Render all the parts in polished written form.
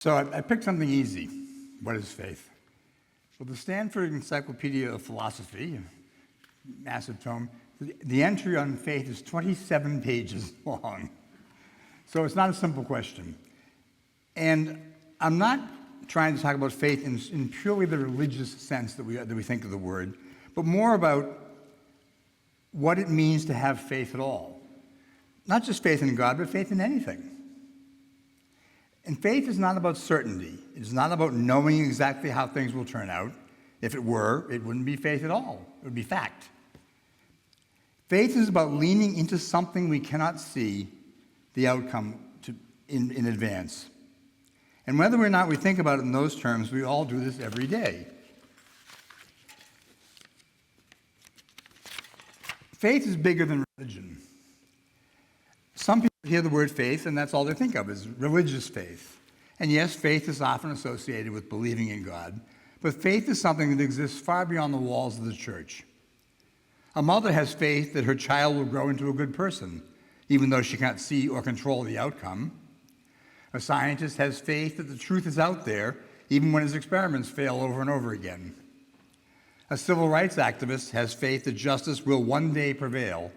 So I picked something easy. What is faith? Well, the Stanford Encyclopedia of Philosophy, massive tome, the entry on faith is 27 pages long. So it's not a simple question. And I'm not trying to talk about faith in purely the religious sense that we think of the word, but more about what it means to have faith at all. Not just faith in God, but faith in anything. And faith is not about certainty. It's not about knowing exactly how things will turn out. If it were, it wouldn't be faith at all. It would be fact. Faith is about leaning into something we cannot see the outcome in advance. And whether or not we think about it in those terms, we all do this every day. Faith is bigger than religion. Some people hear the word faith, and that's all they think of is religious faith. And yes, faith is often associated with believing in God, but faith is something that exists far beyond the walls of the church. A mother has faith that her child will grow into a good person, even though she can't see or control the outcome. A scientist has faith that the truth is out there, even when his experiments fail over and over again. A civil rights activist has faith that justice will one day prevail,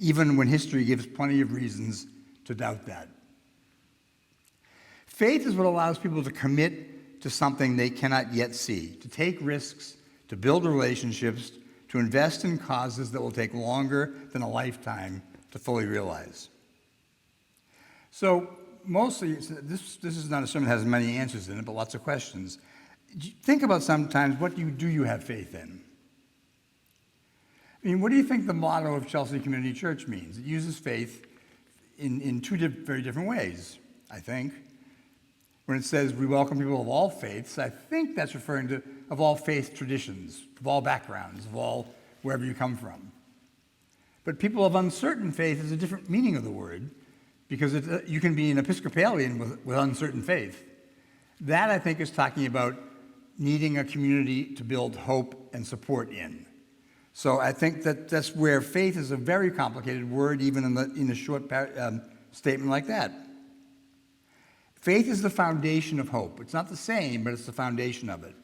even when history gives plenty of reasons to doubt that. Faith is what allows people to commit to something they cannot yet see, to take risks, to build relationships, to invest in causes that will take longer than a lifetime to fully realize. So mostly, this is not a sermon that has many answers in it, but lots of questions. Think about sometimes, what do you have faith in? I mean, what do you think the motto of Chelsea Community Church means? It uses faith in two very different ways, I think. When it says we welcome people of all faiths, I think that's referring to of all faith traditions, of all backgrounds, of all wherever you come from. But people of uncertain faith is a different meaning of the word, because you can be an Episcopalian with uncertain faith. That, I think, is talking about needing a community to build hope and support in. So I think that's where faith is a very complicated word, even in a short statement like that. Faith is the foundation of hope. It's not the same, but it's the foundation of it.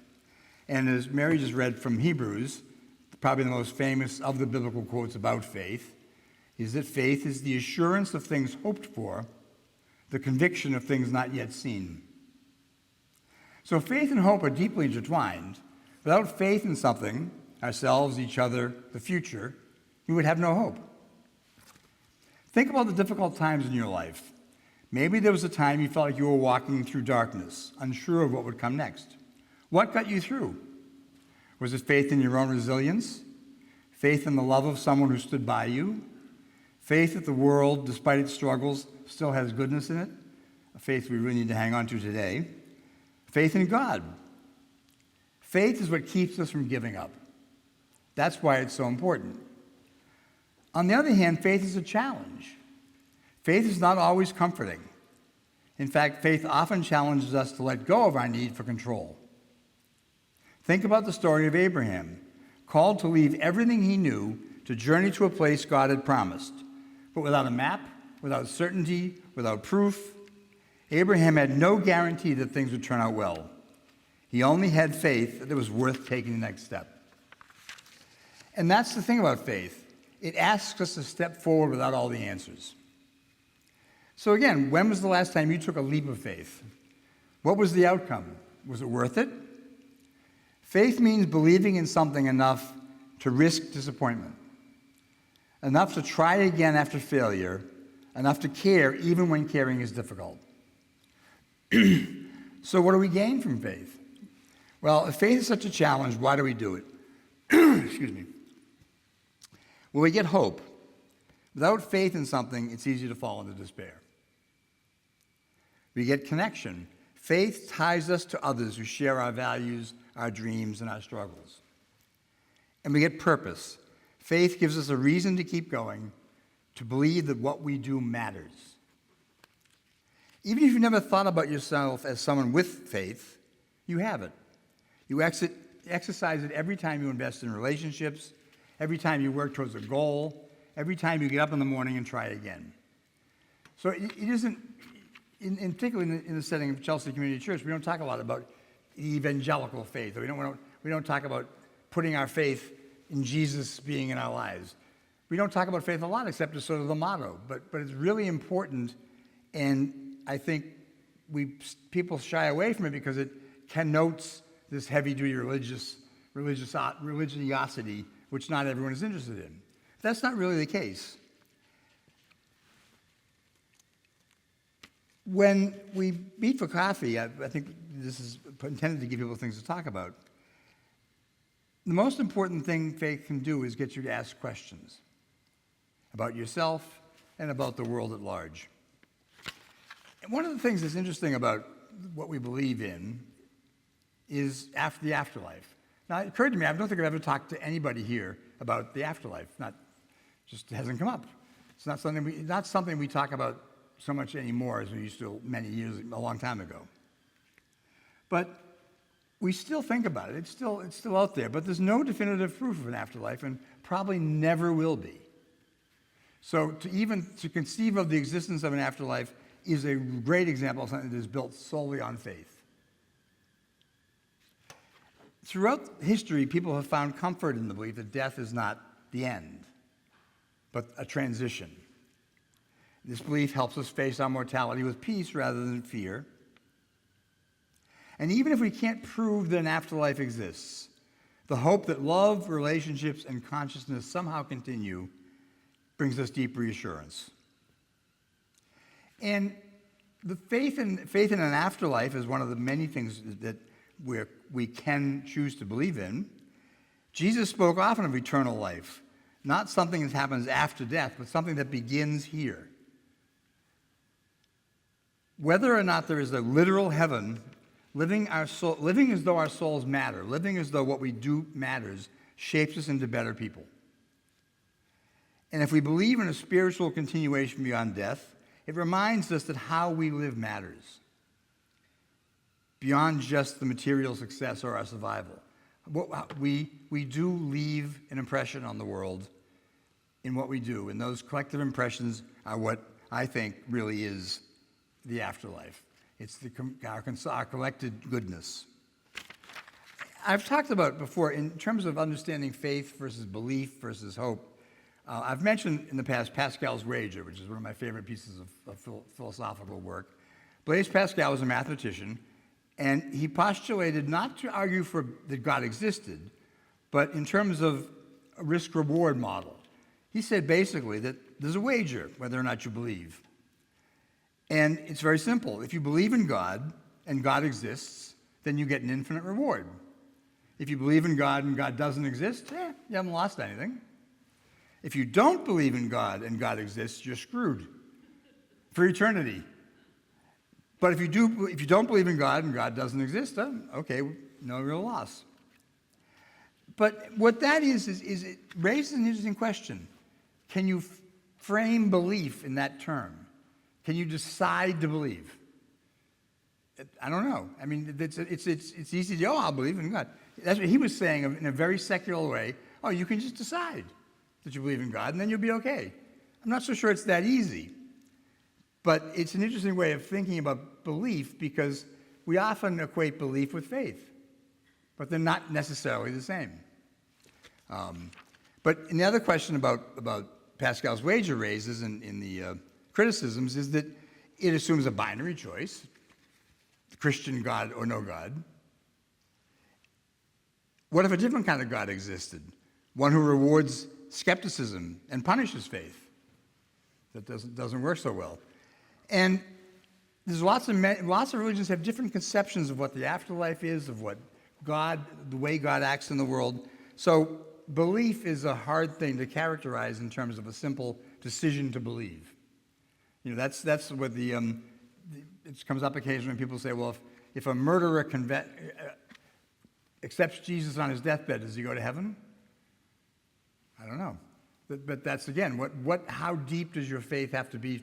And as Mary just read from Hebrews, probably the most famous of the biblical quotes about faith, is that faith is the assurance of things hoped for, the conviction of things not yet seen. So faith and hope are deeply intertwined. Without faith in something, ourselves, each other, the future, you would have no hope. Think about the difficult times in your life. Maybe there was a time you felt like you were walking through darkness, unsure of what would come next. What got you through? Was it faith in your own resilience? Faith in the love of someone who stood by you? Faith that the world, despite its struggles, still has goodness in it? A faith we really need to hang on to today. Faith in God. Faith is what keeps us from giving up. That's why it's so important. On the other hand, faith is a challenge. Faith is not always comforting. In fact, faith often challenges us to let go of our need for control. Think about the story of Abraham, called to leave everything he knew to journey to a place God had promised. But without a map, without certainty, without proof, Abraham had no guarantee that things would turn out well. He only had faith that it was worth taking the next step. And that's the thing about faith. It asks us to step forward without all the answers. So again, when was the last time you took a leap of faith? What was the outcome? Was it worth it? Faith means believing in something enough to risk disappointment, enough to try again after failure, enough to care even when caring is difficult. So what do we gain from faith? Well, if faith is such a challenge, why do we do it? Excuse me. Well, we get hope. Without faith in something, it's easy to fall into despair. We get connection. Faith ties us to others who share our values, our dreams, and our struggles. And we get purpose. Faith gives us a reason to keep going, to believe that what we do matters. Even if you never thought about yourself as someone with faith, you have it. You exercise it every time you invest in relationships, every time you work towards a goal, every time you get up in the morning and try again. So it isn't particularly in the setting of Chelsea Community Church, we don't talk a lot about evangelical faith. Or we don't talk about putting our faith in Jesus being in our lives. We don't talk about faith a lot except as sort of the motto, but it's really important, and I think people shy away from it because it connotes this heavy-duty religiosity, which not everyone is interested in. That's not really the case. When we meet for coffee, I think this is intended to give people things to talk about. The most important thing faith can do is get you to ask questions about yourself and about the world at large. And one of the things that's interesting about what we believe in is the afterlife. Now, it occurred to me, I don't think I've ever talked to anybody here about the afterlife. Just hasn't come up. It's not something we talk about so much anymore as we used to a long time ago. But we still think about it. It's still out there. But there's no definitive proof of an afterlife, and probably never will be. So to conceive of the existence of an afterlife is a great example of something that is built solely on faith. Throughout history, people have found comfort in the belief that death is not the end, but a transition. This belief helps us face our mortality with peace rather than fear. And even if we can't prove that an afterlife exists, the hope that love, relationships, and consciousness somehow continue brings us deep reassurance. And the faith in an afterlife is one of the many things that we can choose to believe in. Jesus spoke often of eternal life, not something that happens after death, but something that begins here. Whether or not there is a literal heaven, living as though our souls matter, living as though what we do matters, shapes us into better people. And if we believe in a spiritual continuation beyond death, it reminds us that how we live matters, beyond just the material success or our survival. We do leave an impression on the world in what we do, and those collective impressions are what I think really is the afterlife. It's our collected goodness. I've talked about before, in terms of understanding faith versus belief versus hope, I've mentioned in the past Pascal's wager, which is one of my favorite pieces of philosophical work. Blaise Pascal was a mathematician, and he postulated not to argue that God existed, but in terms of a risk-reward model. He said basically that there's a wager whether or not you believe. And it's very simple. If you believe in God and God exists, then you get an infinite reward. If you believe in God and God doesn't exist, you haven't lost anything. If you don't believe in God and God exists, you're screwed for eternity. But if you don't believe in God and God doesn't exist, okay, no real loss. But what that is it raises an interesting question. Can you frame belief in that term? Can you decide to believe? I don't know. I mean, it's easy to, I'll believe in God. That's what he was saying in a very secular way. Oh, you can just decide that you believe in God, and then you'll be okay. I'm not so sure it's that easy. But it's an interesting way of thinking about belief because we often equate belief with faith, but they're not necessarily the same. But another question about Pascal's wager raises in the criticisms is that it assumes a binary choice, Christian God or no God. What if a different kind of God existed? One who rewards skepticism and punishes faith? That doesn't work so well. And there's lots of religions have different conceptions of what the afterlife is, of what the way God acts in the world. So belief is a hard thing to characterize in terms of a simple decision to believe. That's what it comes up occasionally when people say, well, if a murderer accepts Jesus on his deathbed, does he go to heaven? I don't know. But that's, again, how deep does your faith have to be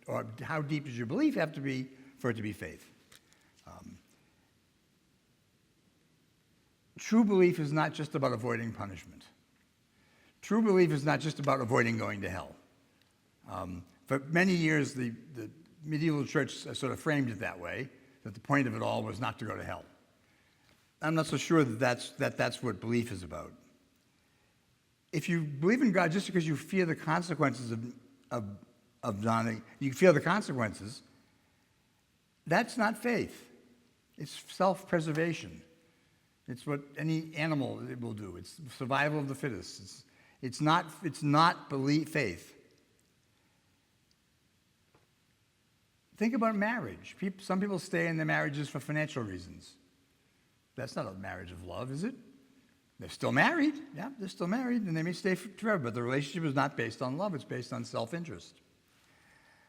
or how deep does your belief have to be for it to be faith? True belief is not just about avoiding punishment. True belief is not just about avoiding going to hell. For many years, the medieval church sort of framed it that way, that the point of it all was not to go to hell. I'm not so sure that that's what belief is about. If you believe in God just because you fear the consequences of dying, you fear the consequences, that's not faith. It's self-preservation. It's what any animal will do. It's survival of the fittest. It's not faith. Think about marriage. Some people stay in their marriages for financial reasons. That's not a marriage of love, is it? They're still married. Yeah, they're still married, and they may stay forever, but the relationship is not based on love. It's based on self-interest.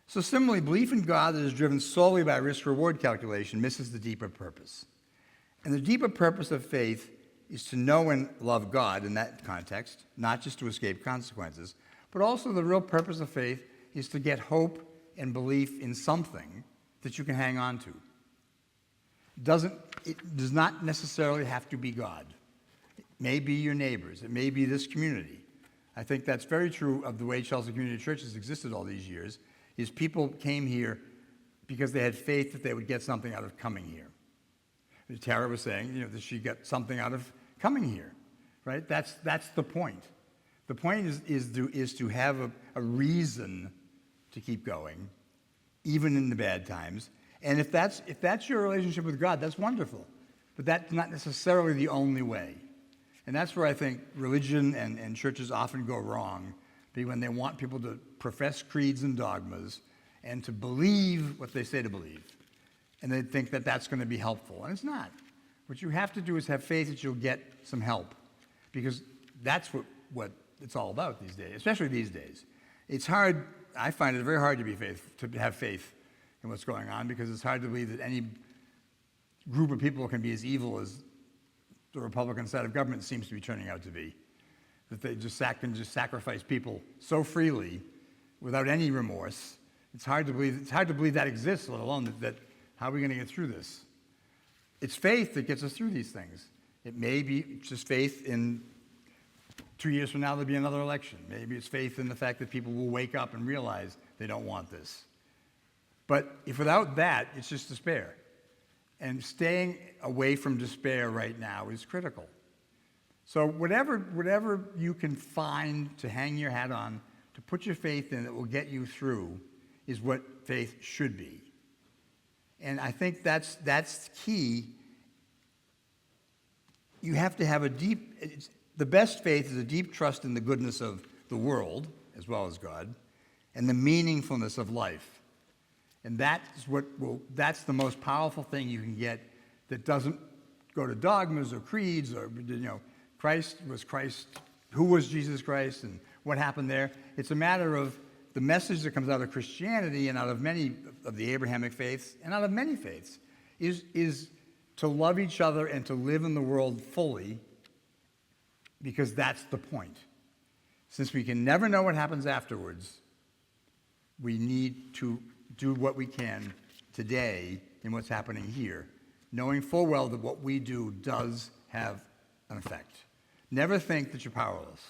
So similarly, belief in God that is driven solely by risk-reward calculation misses the deeper purpose. And the deeper purpose of faith is to know and love God in that context, not just to escape consequences, but also the real purpose of faith is to get hope and belief in something that you can hang on to. It does not necessarily have to be God. It may be your neighbors. It may be this community. I think that's very true of the way Chelsea Community Church has existed all these years, is people came here because they had faith that they would get something out of coming here. As Tara was saying, that she got something out of coming here, right? That's the point. The point is to have a reason to keep going, even in the bad times. And if that's your relationship with God, that's wonderful. But that's not necessarily the only way. And that's where I think religion and churches often go wrong, when they want people to profess creeds and dogmas and to believe what they say to believe. And they think that that's going to be helpful. And it's not. What you have to do is have faith that you'll get some help, because that's what it's all about these days, especially these days. It's hard. I find it very hard to have faith in what's going on, because it's hard to believe that any group of people can be as evil as the Republican side of government seems to be turning out to be. That they can just sacrifice people so freely without any remorse. It's hard to believe that exists, let alone that how are we going to get through this? It's faith that gets us through these things. It may be just faith in 2 years from now there'll be another election. Maybe it's faith in the fact that people will wake up and realize they don't want this. But if without that, it's just despair. And staying away from despair right now is critical. So whatever you can find to hang your hat on, to put your faith in that will get you through, is what faith should be. And I think that's key. You have to have the best faith is a deep trust in the goodness of the world, as well as God, and the meaningfulness of life. And that's the most powerful thing you can get that doesn't go to dogmas or creeds or, Christ, who was Jesus Christ and what happened there. It's a matter of the message that comes out of Christianity and out of many of the Abrahamic faiths and out of many faiths is to love each other and to live in the world fully, because that's the point. Since we can never know what happens afterwards, we need to do what we can today in what's happening here, knowing full well that what we do does have an effect. Never think that you're powerless.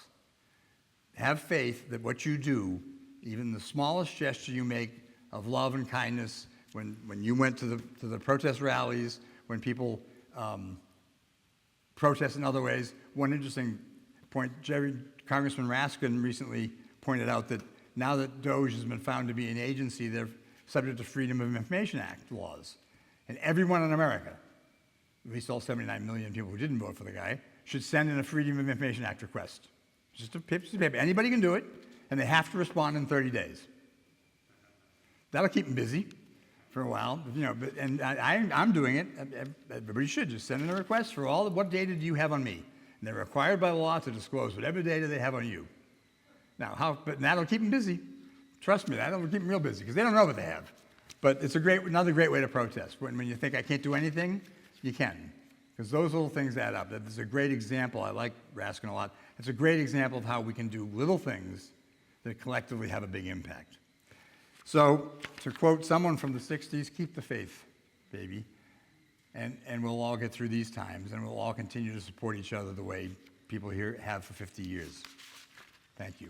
Have faith that what you do, even the smallest gesture you make of love and kindness, when you went to the protest rallies, when people protest in other ways. One interesting point, Congressman Raskin recently pointed out that now that DOJ has been found to be an agency, they're subject to Freedom of Information Act laws. And everyone in America, at least all 79 million people who didn't vote for the guy, should send in a Freedom of Information Act request. Just a piece of paper. Anybody can do it, and they have to respond in 30 days. That'll keep them busy for a while, and I'm doing it. Everybody should just send in a request for what data do you have on me? And they're required by law to disclose whatever data they have on you. Now, but that'll keep them busy. Trust me, that'll keep them real busy, because they don't know what they have. But it's another great way to protest. When you think I can't do anything, you can. Because those little things add up. That is a great example. I like Raskin a lot. It's a great example of how we can do little things that collectively have a big impact. So, to quote someone from the 60s, keep the faith, baby. And we'll all get through these times, and we'll all continue to support each other the way people here have for 50 years. Thank you.